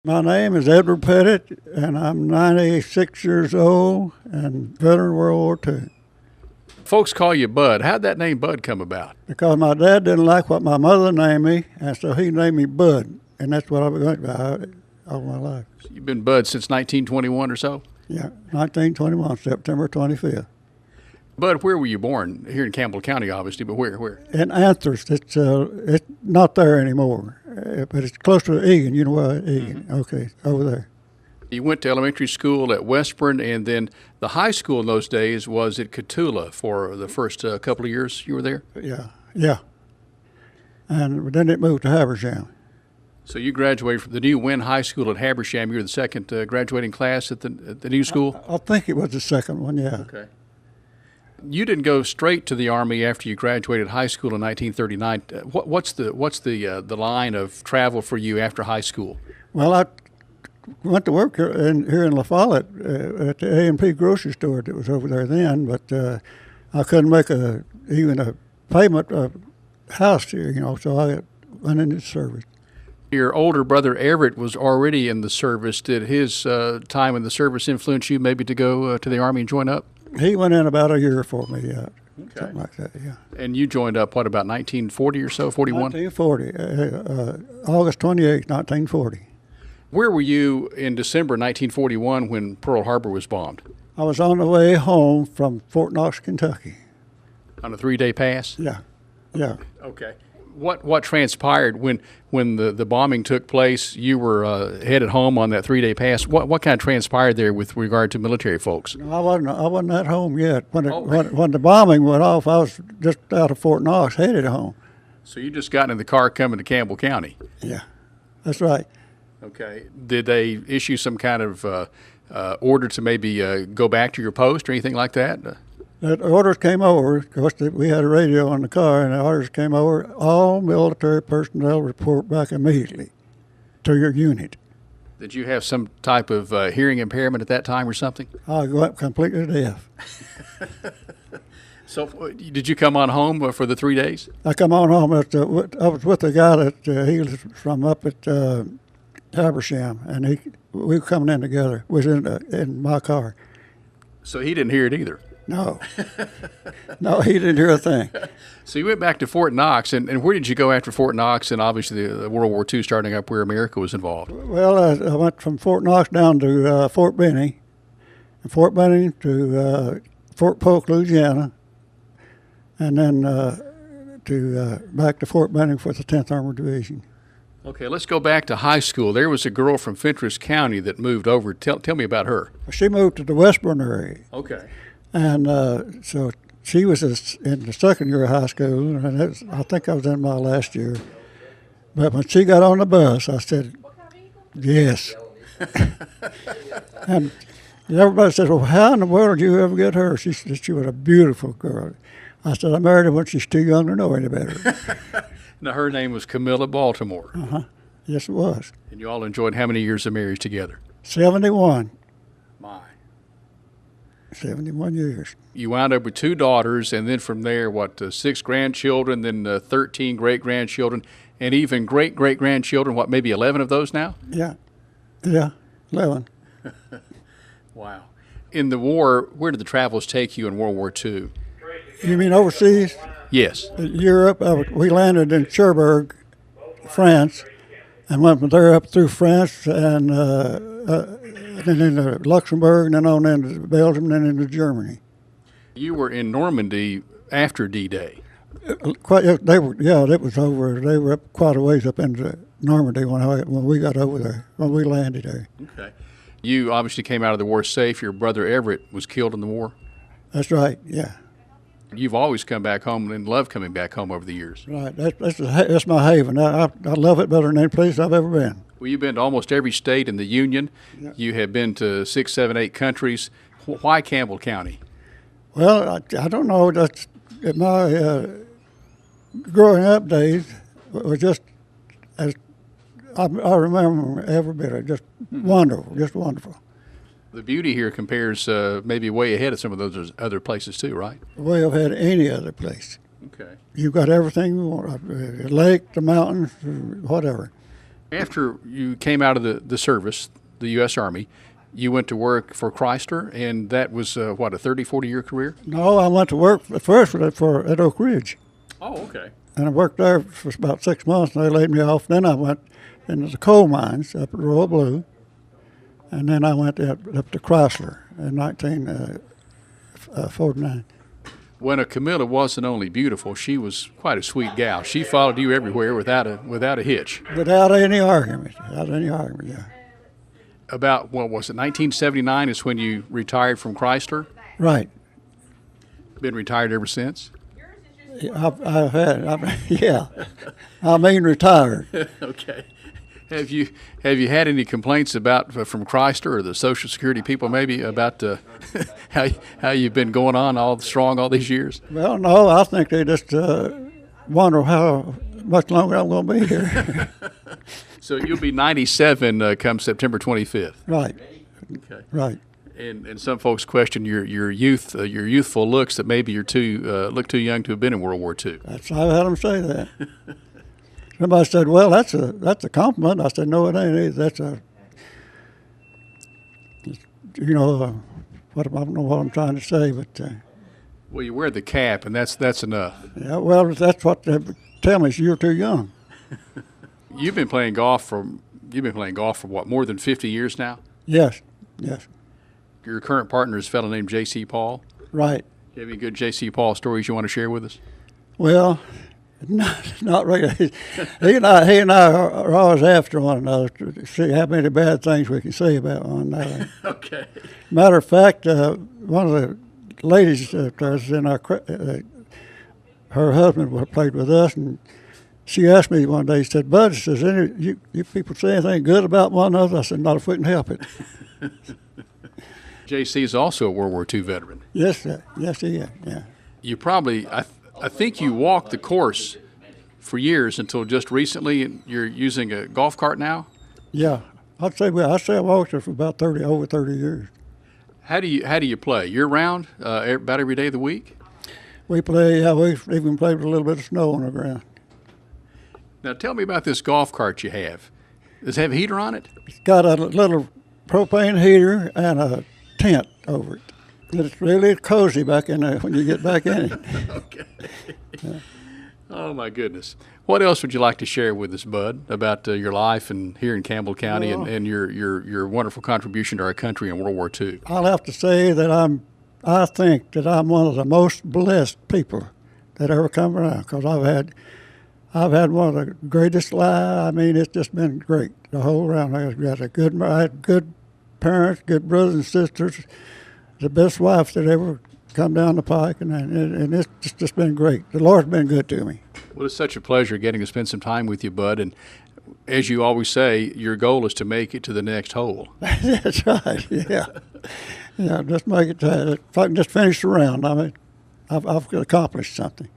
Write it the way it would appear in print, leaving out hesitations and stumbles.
My name is Edward Petitt, and I'm 96 years old and veteran of World War II. Folks call you Bud. How'd that name Bud come about? Because my dad didn't like what my mother named me, and so he named me Bud, and that's what I've been going by all my life. You've been Bud since 1921 or so? Yeah, 1921, September 25th. Bud, where were you born? Here in Campbell County, obviously, but where? In Anthers, it's not there anymore, but it's close to Egan. You know where Egan? Mm-hmm. Okay, over there. You went to elementary school at Westburn, and then the high school in those days was at Cotulla for the first couple of years you were there? Yeah. And then it moved to Habersham. So you graduated from the new Wynn High School at Habersham. You were the second graduating class at the new school? I think it was the second one, yeah. Okay. You didn't go straight to the Army after you graduated high school in 1939. What's the line of travel for you after high school? Well, I went to work here in La Follette at the A&P grocery store that was over there then, but I couldn't make even a payment of house here, so I went into the service. Your older brother Everett was already in the service. Did his time in the service influence you maybe to go to the Army and join up? He went in about a year for me, yeah. Okay. Something like that, yeah. And you joined up, what, about 1940 or so, 41? 1940, August 28, 1940. Where were you in December 1941 when Pearl Harbor was bombed? I was on the way home from Fort Knox, Kentucky. On a 3-day pass? Yeah. Okay. What transpired when the bombing took place? You were headed home on that 3-day pass. What kind of transpired there with regard to military folks? No, I wasn't at home yet. When the bombing went off, I was just out of Fort Knox, headed home. So you just got in the car coming to Campbell County? Yeah, that's right. Okay. Did they issue some kind of order to maybe go back to your post or anything like that? The orders came over. Of course, we had a radio in the car, and the orders came over. All military personnel report back immediately to your unit. Did you have some type of hearing impairment at that time or something? I go up completely deaf. So did you come on home for the 3 days? I come on home. I was with a guy that he was from up at Habersham, and we were coming in together. Was in my car. So he didn't hear it either? No, he didn't hear a thing. So you went back to Fort Knox, and where did you go after Fort Knox and obviously the World War II starting up where America was involved? Well, I went from Fort Knox down to Fort Benning, and Fort Benning to Fort Polk, Louisiana, and then back to Fort Benning for the 10th Armored Division. Okay, let's go back to high school. There was a girl from Fentress County that moved over. Tell me about her. She moved to the Westburn area. Okay. And so she was in the second year of high school, and I think I was in my last year. But when she got on the bus, I said, yes. And everybody said, well, how in the world did you ever get her? She said she was a beautiful girl. I said, I married her when she's too young to know any better. Now, her name was Camilla Baltimore. Uh-huh. Yes, it was. And you all enjoyed how many years of marriage together? 71. My. 71 years. You wound up with 2 daughters, and then from there, 6 grandchildren, then 13 great-grandchildren, and even great-great-grandchildren, maybe 11 of those now? Yeah, 11. Wow. In the war, where did the travels take you in World War II? You mean overseas? Yes. Europe. We landed in Cherbourg, France, and went from there up through France and then into Luxembourg, and then on into Belgium, and then into Germany. You were in Normandy after D-Day. It was over. They were up quite a ways up into Normandy when we got over there, when we landed there. Okay. You obviously came out of the war safe. Your brother Everett was killed in the war. That's right, yeah. You've always come back home and loved coming back home over the years. Right, that's my haven. I love it better than any place I've ever been. Well, you've been to almost every state in the Union. Yeah. You have been to 6, 7, 8 countries. Why Campbell County? Well, I don't know. That's my growing up days was just as I remember every bit of just wonderful, just wonderful. The beauty here compares maybe way ahead of some of those other places too, right? Way ahead of any other place. Okay. You've got everything you want, the lake, the mountains, whatever. After you came out of the service, the U.S. Army, you went to work for Chrysler, and that was, what, a 30, 40-year career? No, I went to work first at Oak Ridge. Oh, okay. And I worked there for about 6 months, and they laid me off. Then I went into the coal mines up at Royal Blue, and then I went up to Chrysler in 1949. When Camilla wasn't only beautiful, she was quite a sweet gal. She followed you everywhere without a hitch. Without any argument, yeah. About, what was it, 1979 is when you retired from Chrysler? Right. Been retired ever since? Yeah. I mean retired. Okay. Have you had any complaints about from Chrysler or the Social Security people maybe about how you've been going on all these years? Well, no, I think they just wonder how much longer I'm going to be here. So you'll be 97 come September 25th. Right. Okay. Right. And some folks question your youth, your youthful looks, that maybe you're look too young to have been in World War II. I've had them say that. Somebody said, "Well, that's a compliment." I said, "No, it ain't. That's I don't know what I'm trying to say, but." Well, you wear the cap, and that's enough. Yeah, well, that's what they tell me. Is you're too young. You've been playing golf for what, more than 50 years now? Yes. Yes. Your current partner is a fellow named J.C. Paul. Right. Do you have any good J.C. Paul stories you want to share with us? Well, not really. He and I are always after one another to see how many bad things we can say about one another. Okay. Matter of fact, one of the ladies that was in our her husband played with us, and she asked me one day, she said, "Bud, does you people say anything good about one another?" I said, "Not if we can help it." J.C. is also a World War II veteran. Yes, yes, he is. Yeah. You probably, I think you walked the course for years until just recently. And you're using a golf cart now. Yeah, I'd say I walked it for about over 30 years. How do you play year round? About every day of the week. We play. Yeah, we even played with a little bit of snow on the ground. Now tell me about this golf cart you have. Does it have a heater on it? It's got a little propane heater and a tent over it. It's really cozy back in there when you get back in it. Okay. Yeah. Oh my goodness! What else would you like to share with us, Bud, about your life and here in Campbell County, and your wonderful contribution to our country in World War II? I'll have to say that I think that I'm one of the most blessed people that ever come around, because I've had one of the greatest lives. I mean, it's just been great the whole round. I had good parents, good brothers and sisters, the best wife that ever come down the pike, and it's just been great. The Lord's been good to me. Well, it's such a pleasure getting to spend some time with you, Bud. And as you always say, your goal is to make it to the next hole. That's right. Yeah, yeah. Just make it. If I can just finish the round, I mean, I've accomplished something.